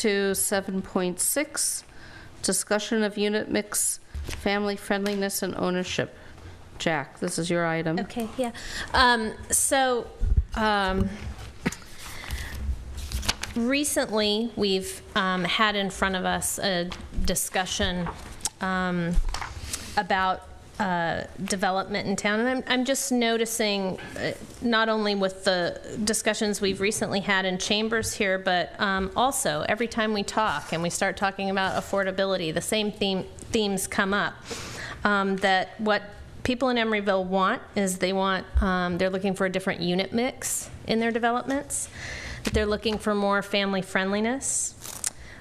To 7.6, discussion of unit mix, family friendliness and ownership. Jack, this is your item. Okay, yeah. Recently we've had in front of us a discussion about development in town, and I'm just noticing not only with the discussions we've recently had in chambers here, but also every time we talk and we start talking about affordability, the same themes come up. That what people in Emeryville want is they're looking for a different unit mix in their developments, that they're looking for more family friendliness,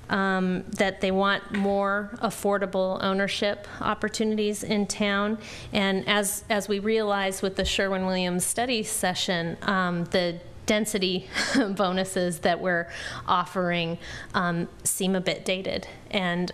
that they want more affordable ownership opportunities in town. And as we realized with the Sherwin-Williams study session, the density bonuses that we're offering seem a bit dated. And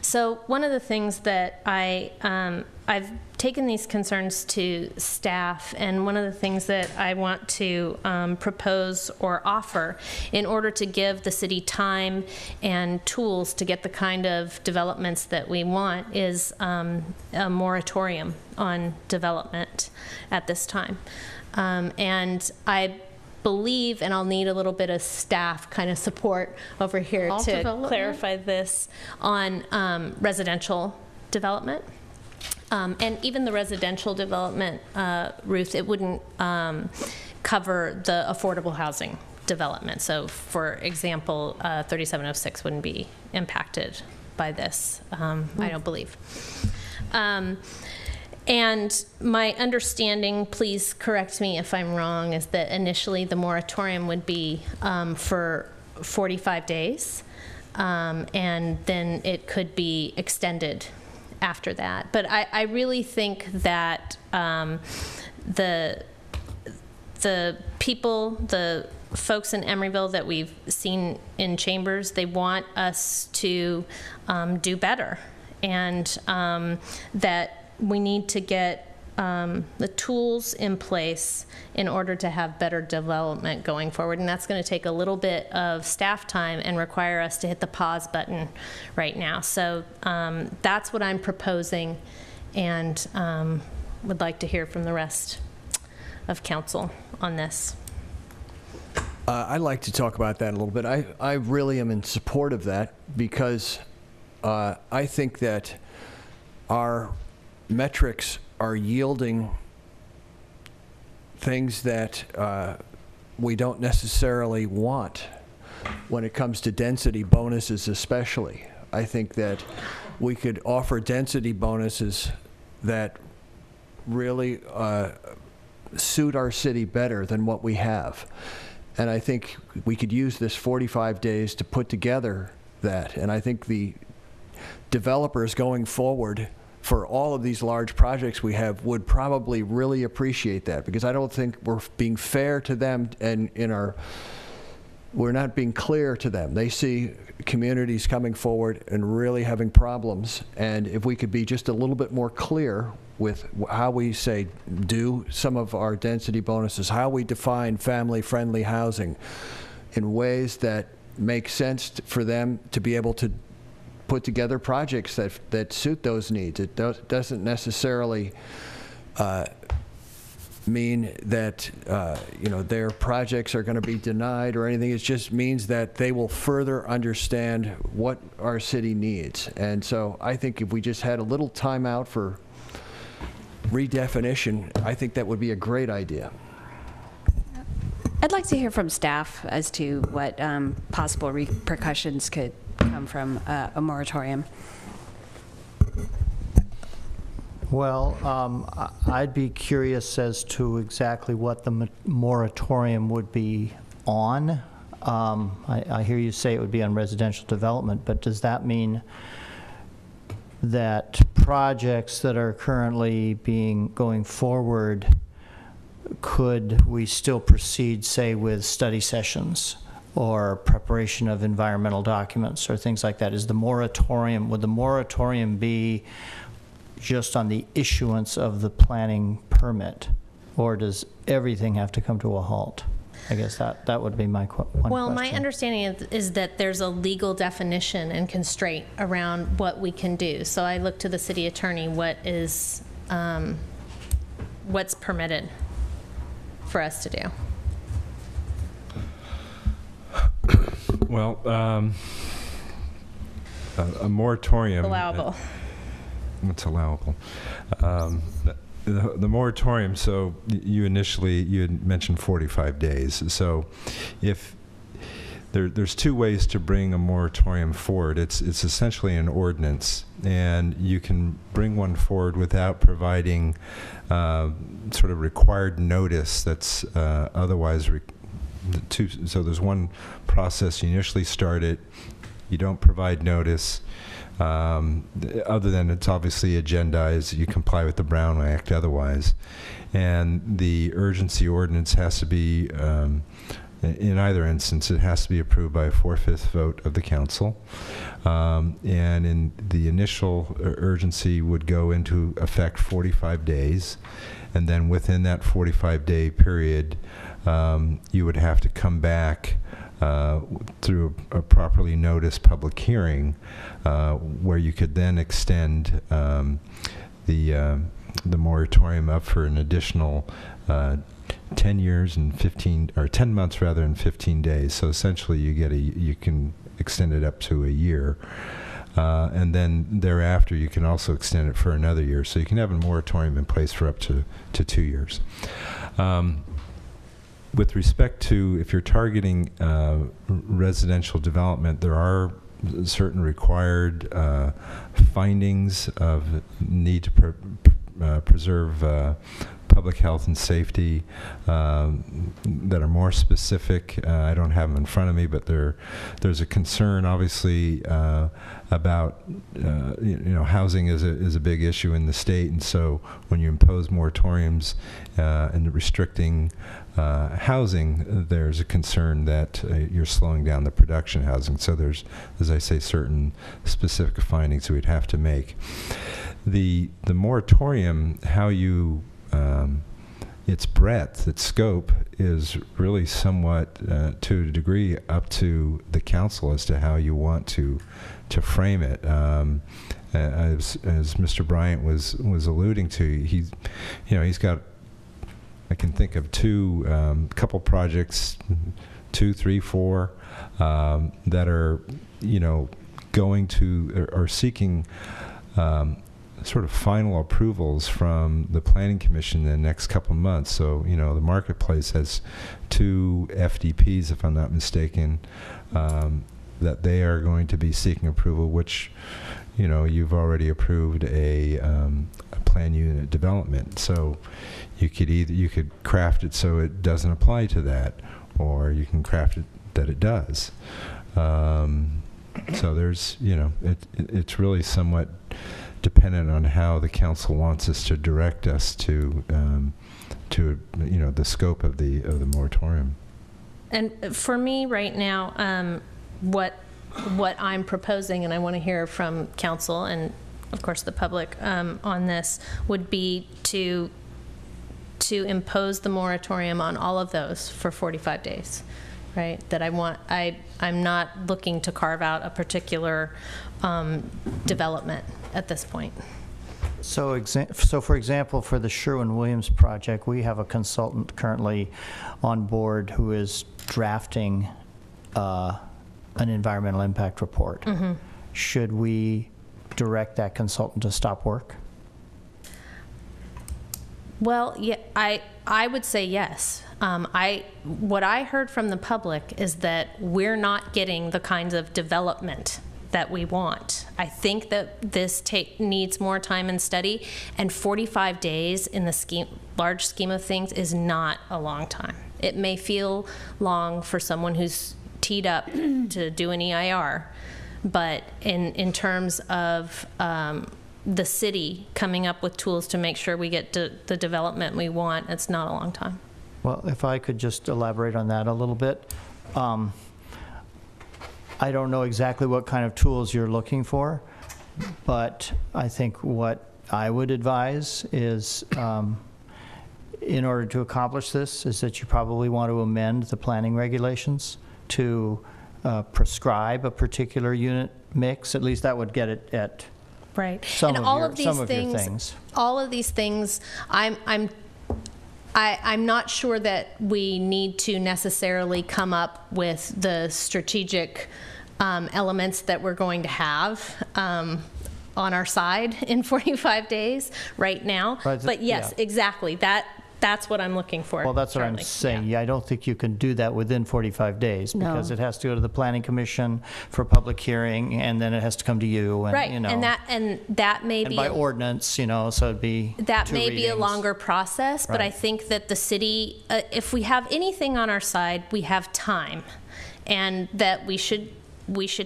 so one of the things that I've taken these concerns to staff, and one of the things that I want to propose or offer in order to give the city time and tools to get the kind of developments that we want is a moratorium on development at this time. And I believe, and I'll need a little bit of staff kind of support over here to clarify this, on residential development. And even the residential development, Ruth, it wouldn't cover the affordable housing development. So for example, 3706 wouldn't be impacted by this, I don't believe. And my understanding, please correct me if I'm wrong, is that initially the moratorium would be for 45 days, and then it could be extended after that. But I really think that the people, the folks in Emeryville that we've seen in chambers, they want us to do better, and that we need to get the tools in place in order to have better development going forward. And that's going to take a little bit of staff time and require us to hit the pause button right now. So that's what I'm proposing, and would like to hear from the rest of council on this. I'd like to talk about that a little bit. I really am in support of that, because I think that our metrics are yielding things that we don't necessarily want when it comes to density bonuses especially. I think that we could offer density bonuses that really suit our city better than what we have. And I think we could use this 45 days to put together that. And I think the developers going forward for all of these large projects we have would probably really appreciate that, because I don't think we're being fair to them, and we're not being clear to them. They see communities coming forward and really having problems, and if we could be just a little bit more clear with how we say do some of our density bonuses, how we define family-friendly housing in ways that make sense for them to be able to put together projects that suit those needs. It doesn't necessarily mean that their projects are going to be denied or anything. It just means that they will further understand what our city needs. And so I think if we just had a little time out for redefinition, I think that would be a great idea. I'd like to hear from staff as to what possible repercussions could come from a moratorium. Well, I'd be curious as to exactly what the moratorium would be on. I hear you say it would be on residential development, but does that mean that projects that are currently going forward, could we still proceed, say, with study sessions or preparation of environmental documents or things like that? Would the moratorium be just on the issuance of the planning permit, or does everything have to come to a halt? I guess that would be my one Well, my question. understanding is that there's a legal definition and constraint around what we can do. So I look to the city attorney, what's permitted for us to do. Well, a moratorium. Allowable. What's allowable? The moratorium, so you had mentioned 45 days. So if there's two ways to bring a moratorium forward. It's essentially an ordinance, and you can bring one forward without providing sort of required notice that's otherwise so there's one process. You initially start it, you don't provide notice, other than it's obviously agendized, you comply with the Brown Act otherwise. And the urgency ordinance has to be, in either instance, it has to be approved by a 4/5 vote of the council. And in the initial urgency would go into effect 45 days. And then within that 45-day period, you would have to come back through a properly noticed public hearing, where you could then extend the moratorium up for an additional 10 years and 15, or 10 months rather, and 15 days. So essentially, you can extend it up to a year. And then thereafter, you can also extend it for another year. So you can have a moratorium in place for up to 2 years. With respect to, if you're targeting residential development, there are certain required findings of need to preserve public health and safety that are more specific. I don't have them in front of me, but there's a concern, obviously, about housing is a big issue in the state, and so when you impose moratoriums and restricting housing, there's a concern that you're slowing down the production housing. So there's, as I say, certain specific findings we'd have to make. The moratorium, how you its breadth, its scope, is really somewhat, to a degree, up to the council as to how you want to frame it. As Mr. Bryant was alluding to, he's got, I can think of couple projects, 2, 3, 4, that are, going to, or seeking sort of final approvals from the Planning Commission in the next couple of months. So, the marketplace has 2 FDPs, if I'm not mistaken, that they are going to be seeking approval, which, you've already approved a plan unit development. So you could craft it so it doesn't apply to that, or you can craft it that it does. So there's, it's really somewhat dependent on how the council wants us to direct us to the scope of the moratorium. And for me right now, what I'm proposing, and I want to hear from council and of course the public on this, would be to impose the moratorium on all of those for 45 days. Right, that I'm not looking to carve out a particular development at this point. So for example, for the Sherwin-Williams project, we have a consultant currently on board who is drafting an environmental impact report. Mm-hmm. Should we direct that consultant to stop work? Well, yeah, I would say yes. What I heard from the public is that we're not getting the kinds of development that we want. I think that this needs more time and study, and 45 days in the large scheme of things is not a long time. It may feel long for someone who's teed up to do an EIR, but in terms of the city coming up with tools to make sure we get the development we want, it's not a long time. Well, if I could just elaborate on that a little bit. I don't know exactly what kind of tools you're looking for, but I think what I would advise is in order to accomplish this is that you probably want to amend the planning regulations to prescribe a particular unit mix. At least that would get it at Right. some And of all your, of these some of your things, things. all of these things, I'm not sure that we need to necessarily come up with the strategic elements that we're going to have on our side in 45 days right now. Right, But yes, yeah. exactly. That's what I'm looking for. Well, that's what I'm Charlie. saying. Yeah. Yeah, I don't think you can do that within 45 days No. because it has to go to the planning commission for public hearing, and then it has to come to you, and Right, you know, and that may and be by ordinance, you know, so it'd be that 2 may be a readings. longer process, but I Right. think that the city, if we have anything on our side, we have time, and that we should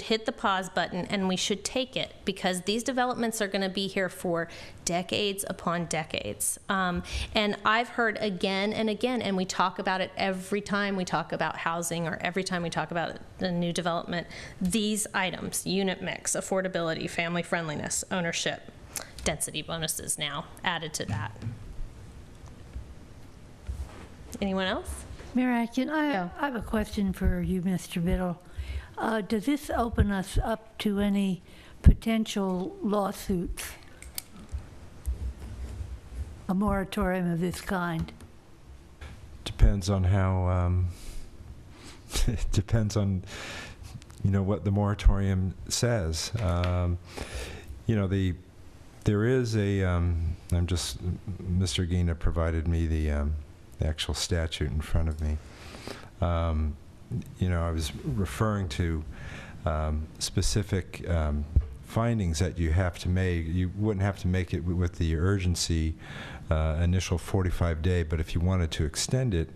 hit the pause button and we should take it, because these developments are going to be here for decades upon decades. And I've heard again and again, and we talk about it every time we talk about housing or every time we talk about the new development, these items: unit mix, affordability, family friendliness, ownership, density bonuses now added to that. Anyone else? Mayor Atkin, I have a question for you, Mr. Biddle. Does this open us up to any potential lawsuits? A moratorium of this kind? Depends on how, it depends on, what the moratorium says. There is Mr. Gina provided me the actual statute in front of me. I was referring to specific findings that you have to make. You wouldn't have to make it with the urgency initial 45-day, but if you wanted to extend it,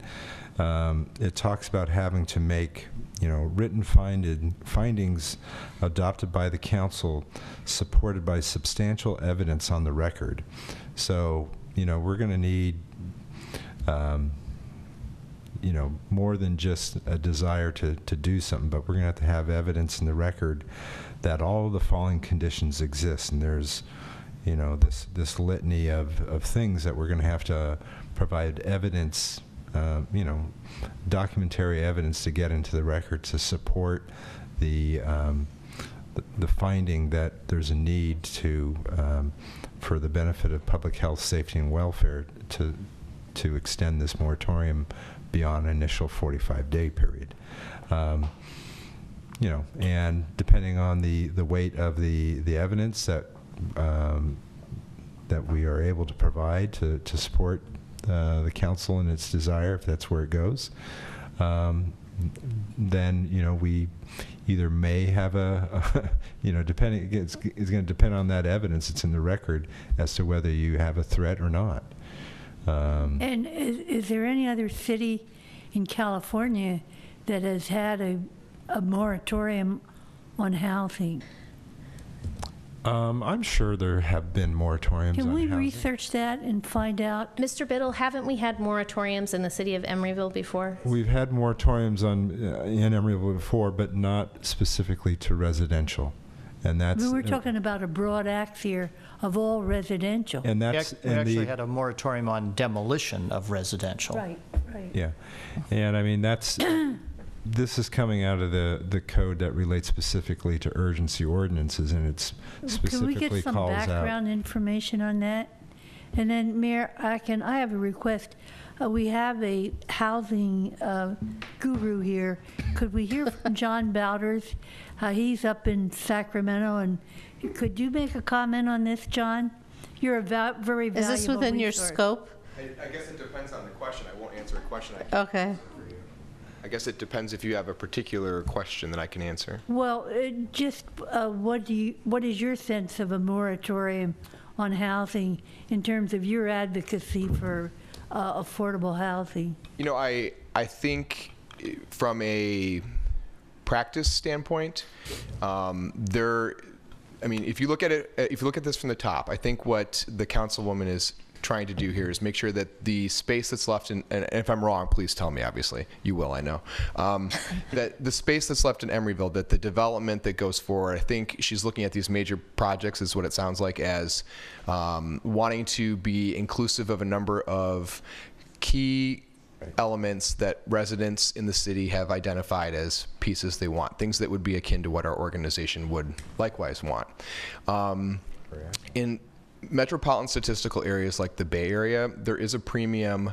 it talks about having to make written findings adopted by the council, supported by substantial evidence on the record. So we're going to need more than just a desire to do something, but we're going to have evidence in the record that all of the following conditions exist, and there's this litany of things that we're going to have to provide evidence, documentary evidence to get into the record to support the finding that there's a need to for the benefit of public health, safety, and welfare to extend this moratorium beyond an initial 45-day period. And depending on the weight of the evidence that we are able to provide to support the council in its desire, if that's where it goes, then we either may have depending, it's going to depend on that evidence that's in the record as to whether you have a threat or not. And is there any other city in California that has had a moratorium on housing? I'm sure there have been moratoriums Can on we housing. research that and find out? Mr. Biddle, haven't we had moratoriums in the city of Emeryville before? We've had moratoriums in Emeryville before, but not specifically to residential, and that's. We were talking about a broad axe here of all residential. And We that's actually had a moratorium on demolition of residential. Right, right. yeah, and I mean that's. This is coming out of the code that relates specifically to urgency ordinances, and it's specifically Can we get some calls background information on that? And then, Mayor, I have a request. We have a housing guru here. Could we hear from John Bowders? He's up in Sacramento, and could you make a comment on this, John? You're a very valuable Is this within your resource. scope? I guess it depends on the question. I won't answer a question. Okay. I guess it depends if you have a particular question that I can answer. Well, what is your sense of a moratorium on housing in terms of your advocacy for affordable housing? I think from a practice standpoint, if you look at it, if you look at this from the top, I think what the councilwoman is trying to do here is make sure that the space that's left in, and if I'm wrong, please tell me, obviously. You will, I know. That the space that's left in Emeryville, that the development that goes forward, I think she's looking at these major projects, is what it sounds like, as wanting to be inclusive of a number of key elements that residents in the city have identified as pieces they want, things that would be akin to what our organization would likewise want. In metropolitan statistical areas like the Bay Area, there is a premium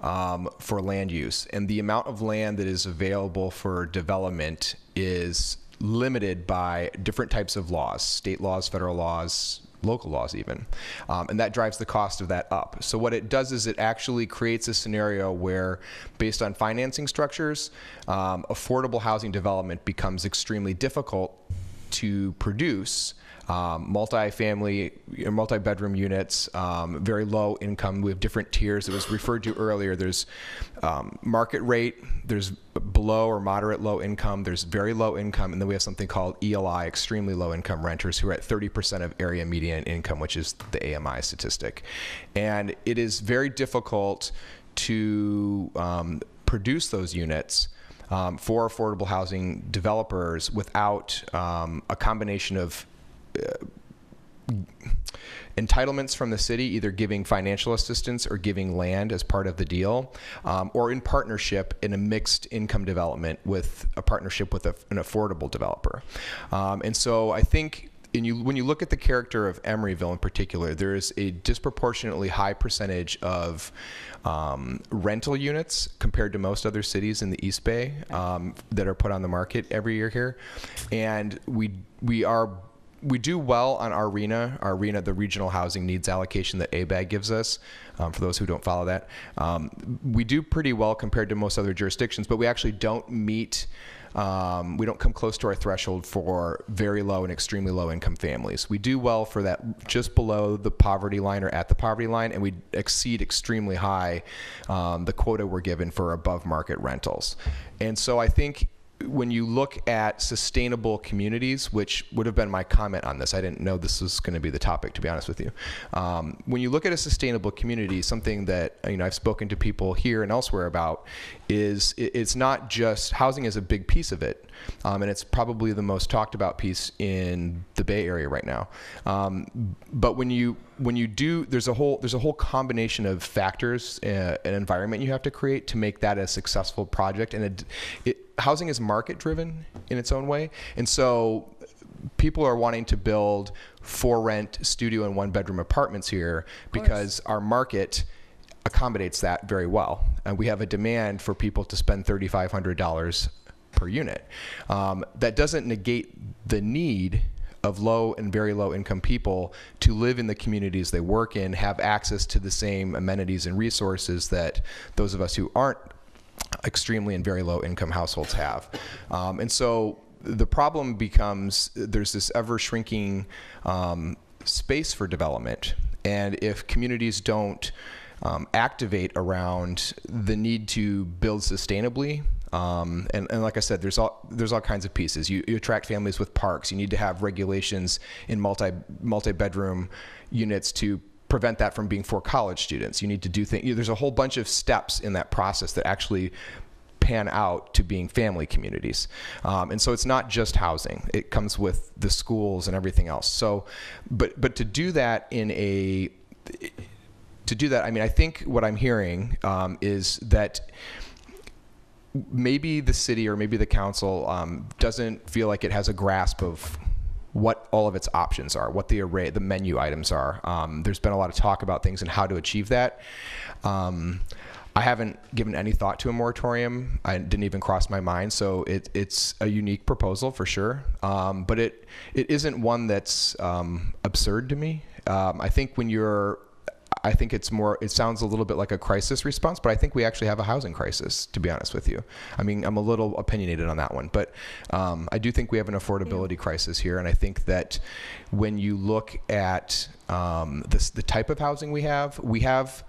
for land use, and the amount of land that is available for development is limited by different types of laws, state laws, federal laws, local laws even, and that drives the cost of that up. So what it does is it actually creates a scenario where, based on financing structures, affordable housing development becomes extremely difficult to produce. Multi-family, multi-bedroom units, very low income. We have different tiers. It was referred to earlier. There's market rate, there's below or moderate low income, there's very low income, and then we have something called ELI, extremely low income renters, who are at 30% of area median income, which is the AMI statistic. And it is very difficult to produce those units for affordable housing developers without a combination of entitlements from the city, either giving financial assistance or giving land as part of the deal, or in partnership in a mixed income development with a partnership with an affordable developer. And so I think when you look at the character of Emeryville in particular, there is a disproportionately high percentage of rental units compared to most other cities in the East Bay that are put on the market every year here. And we do well on our RENA, the regional housing needs allocation that ABAG gives us. For those who don't follow that, we do pretty well compared to most other jurisdictions, but we actually don't meet, we don't come close to our threshold for very low and extremely low income families. We do well for that just below the poverty line or at the poverty line, and we exceed extremely high the quota we're given for above market rentals. And so I think when you look at sustainable communities, which would have been my comment on this, I didn't know this was going to be the topic, to be honest with you. When you look at a sustainable community, something that I've spoken to people here and elsewhere about is it's not just housing is a big piece of it, and it's probably the most talked about piece in the Bay Area right now. But when you do, there's a whole combination of factors, an environment you have to create to make that a successful project, and housing is market driven in its own way, and so people are wanting to build for rent studio and 1-bedroom apartments here because our market accommodates that very well, and we have a demand for people to spend $3,500 per unit. That doesn't negate the need of low and very low income people to live in the communities they work in, have access to the same amenities and resources that those of us who aren't extremely and very low income households have. And so the problem becomes there's this ever shrinking space for development, and if communities don't activate around the need to build sustainably, and like I said, there's all kinds of pieces. You attract families with parks. You need to have regulations in multi-bedroom units to prevent that from being for college students. You need to do things. There's a whole bunch of steps in that process that actually pan out to being family communities. And so it's not just housing. It comes with the schools and everything else. So, but to do that I mean, I think what I'm hearing is that maybe the city or maybe the council doesn't feel like it has a grasp of what all of its options are, what the menu items are. There's been a lot of talk about things and how to achieve that. I haven't given any thought to a moratorium. I didn't even cross my mind. So it's a unique proposal for sure. But it isn't one that's absurd to me. I think it sounds a little bit like a crisis response, but I think we actually have a housing crisis, to be honest with you. I mean, I'm a little opinionated on that one, but I do think we have an affordability crisis here. And I think that when you look at the type of housing we have,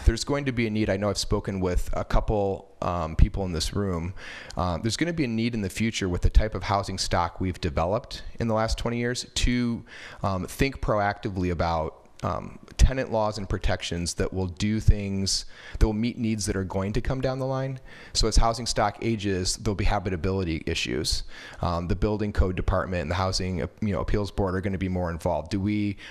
there's going to be a need. I know I've spoken with a couple people in this room. There's going to be a need in the future with the type of housing stock we've developed in the last 20 years to think proactively about tenant laws and protections that will do things that will meet needs that are going to come down the line. So as housing stock ages, there'll be habitability issues. The building code department and the housing appeals board are going to be more involved.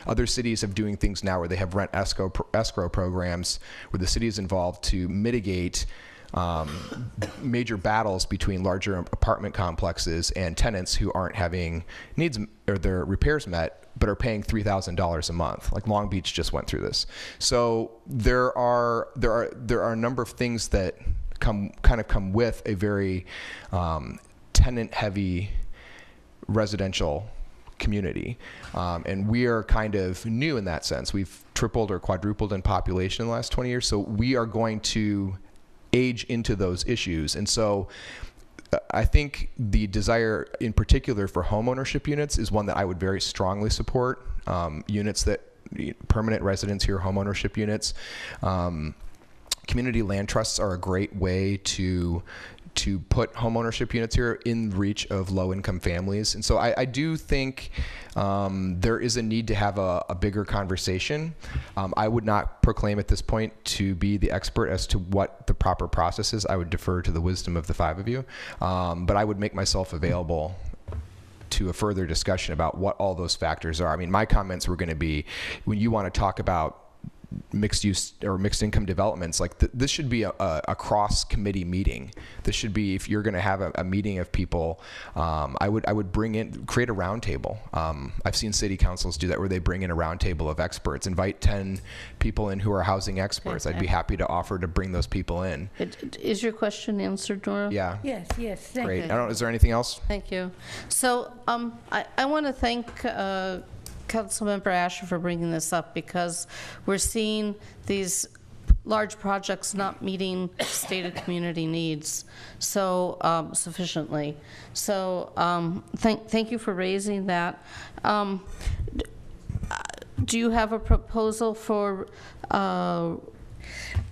Other cities have doing things now where they have rent escrow programs where the city is involved to mitigate major battles between larger apartment complexes and tenants who aren't having needs or their repairs met, but are paying $3,000 a month. Like Long Beach just went through this. So there are a number of things that come with a very tenant-heavy residential community, and we are kind of new in that sense. We've tripled or quadrupled in population in the last 20 years, so we are going to age into those issues. And so I think the desire in particular for homeownership units is one that I would very strongly support. Units that permanent residence here, homeownership units. Community land trusts are a great way to put homeownership units here in reach of low-income families. And so I do think there is a need to have a bigger conversation. I would not proclaim at this point to be the expert as to what the proper process is. I would defer to the wisdom of the five of you. But I would make myself available to a further discussion about what all those factors are. I mean, my comments were going to be, when you want to talk about mixed use or mixed income developments, like this should be a cross committee meeting. This should be, if you're going to have a meeting of people, I would create a round table. I've seen city councils do that where they bring in a round table of experts, invite 10 people in who are housing experts. Okay. I'd be happy to offer to bring those people in. Is your question answered, Nora? Yeah. Yes, thank Great. you. Is there anything else? Thank you. So I want to thank Councilmember Asher for bringing this up, because we're seeing these large projects not meeting stated community needs so sufficiently. So thank you for raising that. Do you have a proposal for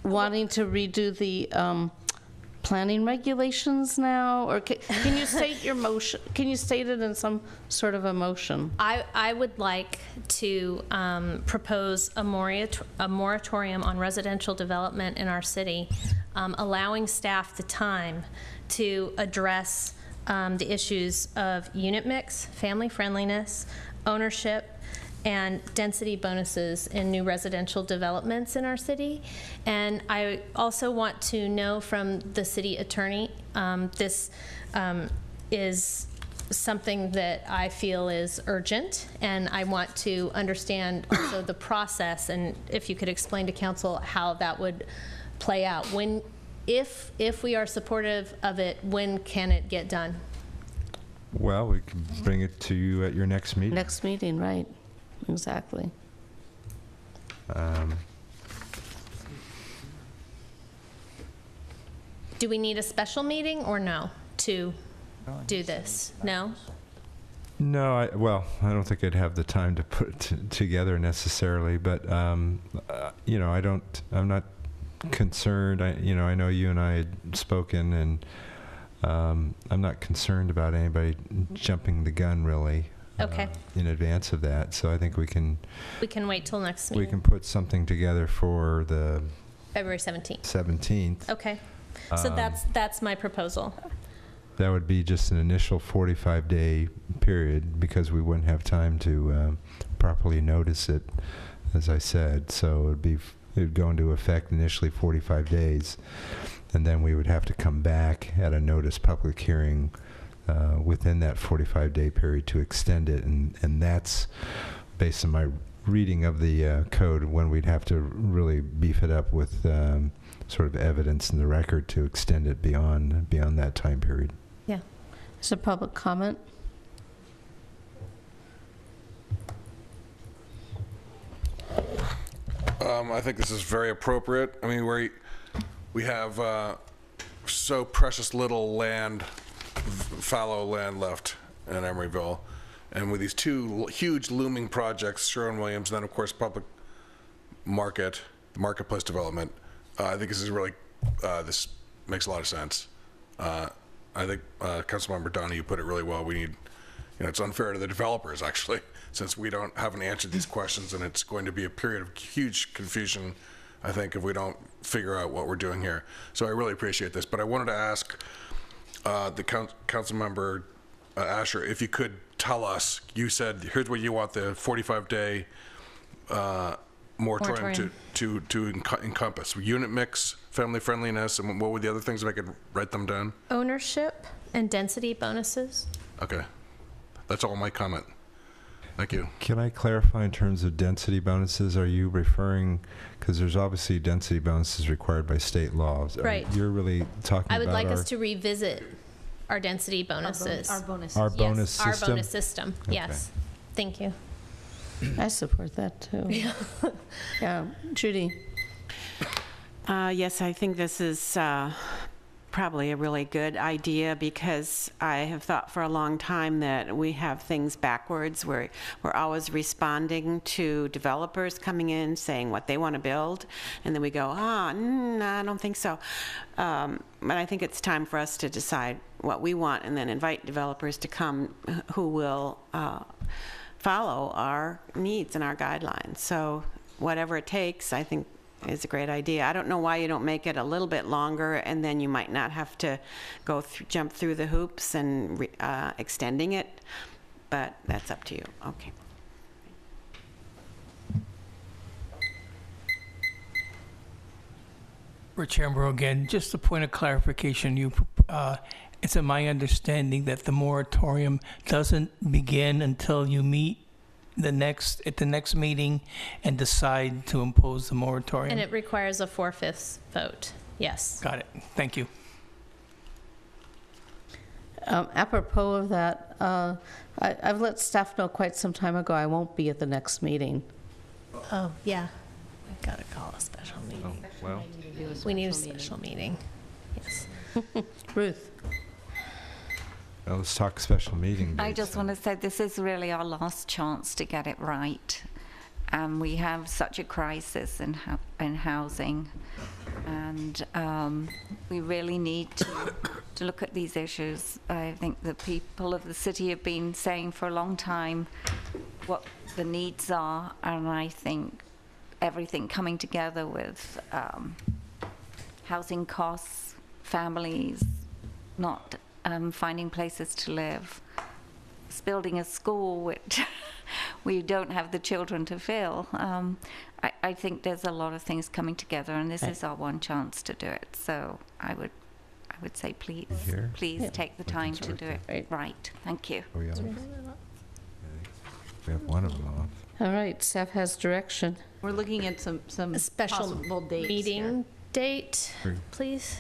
wanting to redo the planning regulations now, or can you state your motion? Can you state it in some sort of a motion? I would like to propose a moratorium on residential development in our city, allowing staff the time to address the issues of unit mix, family friendliness, ownership, and density bonuses in new residential developments in our city. And I also want to know from the city attorney, this is something that I feel is urgent, and I want to understand also the process, and if you could explain to council how that would play out. If we are supportive of it, when can it get done? Well, we can bring it to you at your next meeting. Next meeting, right. Exactly. Do we need a special meeting or no to do this? No? No, I don't think I'd have the time to put it together necessarily, but I'm not concerned. I know you and I had spoken, and I'm not concerned about anybody jumping the gun really. Okay. In advance of that, so I think we can wait till next meeting. We can put something together for the February 17th. 17th. Okay. So that's my proposal. That would be just an initial 45-day period, because we wouldn't have time to properly notice it, as I said. So it would go into effect initially 45 days, and then we would have to come back at a notice public hearing within that 45-day period to extend it, and that's based on my reading of the code, when we'd have to really beef it up with sort of evidence in the record to extend it beyond that time period. Yeah. Is there public comment? I think this is very appropriate. I mean, we have so precious little land, fallow land left in Emeryville, and with these two huge looming projects, Sherwin-Williams, and then of course public marketplace development, I think this is really this makes a lot of sense. I think Councilmember Donahue put it really well. We need it's unfair to the developers, actually, since we haven't answered these questions, and it's going to be a period of huge confusion, I think, if we don't figure out what we're doing here. So I really appreciate this, but I wanted to ask the council member, Asher, if you could tell us, you said, here's what you want the 45-day moratorium to encompass: unit mix, family friendliness, and what were the other things, if I could write them down? Ownership and density bonuses. Okay. That's all my comment. Thank you. Can I clarify in terms of density bonuses? Are you referring, because there's obviously density bonuses required by state laws. Right. You're really talking about I would like us to revisit our density bonuses. Our bonuses. our bonus Yes, our system? bonus system, yes. Thank you. I support that, too. Yeah. Judy? Yes, I think this is probably a really good idea, because I have thought for a long time that we have things backwards, where we're always responding to developers coming in saying what they want to build, and then we go, no, I don't think so. But I think it's time for us to decide what we want, and then invite developers to come who will follow our needs and our guidelines. So whatever it takes, I think, is a great idea. I don't know why you don't make it a little bit longer, and then you might not have to go jump through the hoops and extending it, but that's up to you. Okay. Rich Ambrose again. Just a point of clarification. It's my understanding that the moratorium doesn't begin until you meet at the next meeting and decide to impose the moratorium. And it requires a 4/5 vote, yes. Got it. Thank you. Apropos of that, I've let staff know quite some time ago I won't be at the next meeting. Oh, yeah. We've got to call a special meeting. Well, We need a special meeting, yes. Ruth? well, let's talk special meeting I dates just then. want to say this is really our last chance to get it right. We have such a crisis in housing, and we really need to look at these issues. I think the people of the city have been saying for a long time what the needs are, and I think everything coming together with housing costs, families not finding places to live, building a school which we don't have the children to fill. I think there's a lot of things coming together, and this is our one chance to do it. So I would say please take the time to do it right. Thank you. Are we off? We have one of them off. All right, staff has direction. We're looking at some A special possible dates meeting here. date, please.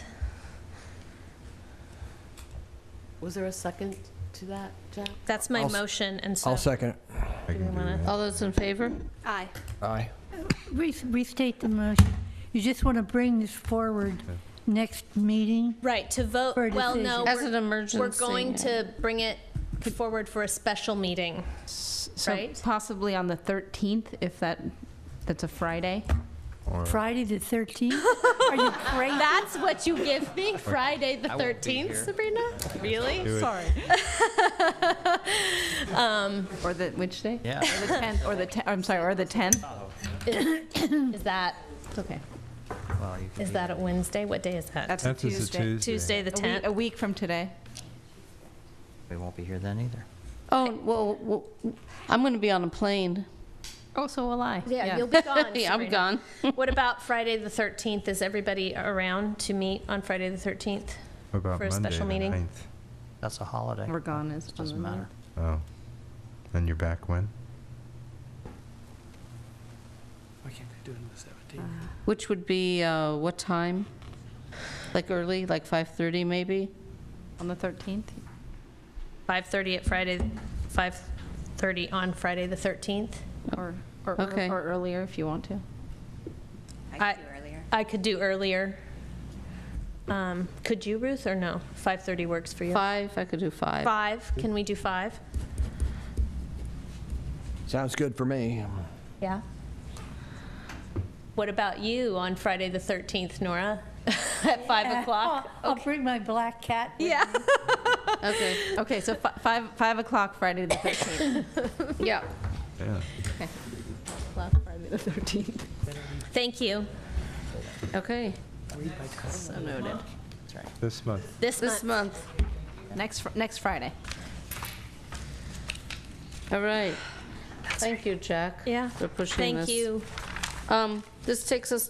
Was there a second to that, Jack? That's my motion, and so. I'll second it. I can do that. All those in favor? Aye. Aye. Restate the motion. You just want to bring this forward next meeting? Right, to vote, For a well, no. As we're- an emergency, We're going yeah. to bring it forward for a special meeting, So right? possibly on the 13th, if that's a Friday. Friday the 13th? Are you crazy? That's what you give me, Friday the 13th, Sabrina? Really? Do it. Sorry. Or which day? Yeah. Or the 10th, or the I'm sorry, or the 10th? Is that, It's okay. Well, you could is be- that a Wednesday? What day is that? That's a 10th is a Tuesday. Tuesday, the 10th? A week from today. We won't be here then either. Oh, well, I'm going to be on a plane. Oh, so will I. Yeah, you'll be gone, Yeah, I'm Sabrina. gone. What about Friday the 13th? Is everybody around to meet on Friday the 13th? What about For a Monday, special the meeting? 9th? That's a holiday. We're gone as Doesn't matter. Oh. And you're back when? Why can't they do it on the 17th? Which would be, what time? Like early, like 5:30 maybe? On the 13th? 5:30 at Friday, 5:30 on Friday the 13th? Or Okay. or earlier if you want to. I could do earlier. Could you, Ruth, or no? 5:30 works for you? 5, I could do 5. 5, can we do 5? Sounds good for me. Yeah. What about you on Friday the 13th, Nora? At 5 o'clock? I'll bring my black cat with Yeah. me. Okay, Okay, so 5 o'clock, Friday the 13th. yeah. Yeah. Friday the 13th. Thank you. Okay, So noted. This month. this month. Next Friday. All right. Thank you, Jack. Yeah. For pushing Thank this. you. This takes us